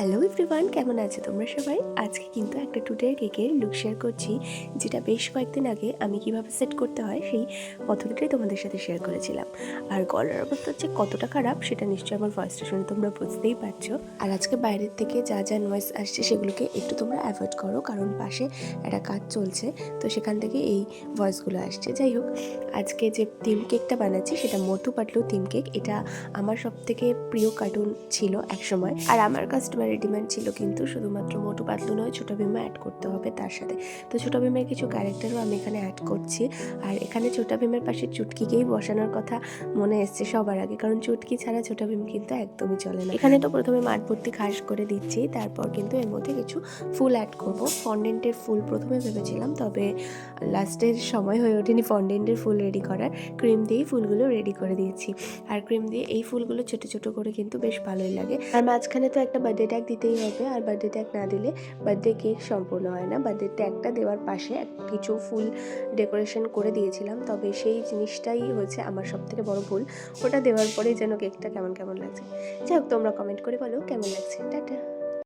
Hello everyone, কেমন আছো তোমরা সবাই? আজকে কিন্তু একটা টুডের কেকের লুক শেয়ার করছি, যেটা বেশ কয়েকদিন আগে আমি কিভাবে সেট করতে হয় সেই পদ্ধতিটাই তোমাদের সাথে শেয়ার করেছিলাম। আর গলার অবস্থা হচ্ছে কতটা খারাপ সেটা নিশ্চয়ই আমার ভয়েসটা শুনে তোমরা বুঝতেই পারছো। আর আজকে বাইরের থেকে যা যা নয়েজ আসছে সেগুলোকে একটু তোমরা অ্যাভয়েড করো, কারণ পাশে একটা কাজ চলছে, তো সেখান থেকে এই ভয়েসগুলো আসছে। যাই হোক, আজকে যে থিম কেকটা বানাচ্ছি সেটা মোটু পাতলু থিম কেক। এটা আমার সব থেকে প্রিয় কার্টুন ছিল একসময়, আর আমার কাস্টমারের ডিমান্ড ছিল কিন্তু শুধুমাত্র মোটু পাতলু নয়, ছোটো ভীমও অ্যাড করতে হবে তার সাথে। তো ছোটো ভীমের কিছু ক্যারেক্টারও আমি এখানে অ্যাড করছি। আর এখানে ছোটো ভীমের পাশে চুটকিকেই বসানোর কথা মনে এসছে সবার আগে, কারণ চুটকি ছাড়া ছোটো ভীম কিন্তু একদমই চলে না। এখানে তো প্রথমে মাঠ ভর্তি ঘাস করে দিচ্ছি, তারপর কিন্তু এর মধ্যে কিছু ফুল অ্যাড করব। ফন্ডেন্টের ফুল প্রথমে ভেবেছিলাম, তবে লাস্টের সময় হয়ে ওঠেনি ফন্ডেন্টের ফুল রেডি করার। ক্রিম দিয়েই ফুলগুলো রেডি করে দিয়েছি। আর ক্রিম দিয়ে এই ফুলগুলো ছোটো ছোটো করে কিন্তু বেশ ভালোই লাগে। আর মাঝখানে তো একটা বার্থডে ট্যাগ দিতেই হবে, আর বার্থডে ট্যাগ না দিলে বার্থডে কেক সম্পূর্ণ হয় না। বার্থডে ট্যাগটা দেওয়ার পাশে কিছু ফুল ডেকোরেশন করে দিয়েছিলাম, তবে সেই জিনিসটাই হয়েছে আমার সবথেকে বড় ভুল। ওটা দেওয়ার পরেই যেন কেকটা কেমন কেমন লাগছে। যাই হোক, তোমরা কমেন্ট করে বলো কেমন লাগছে। টাটা।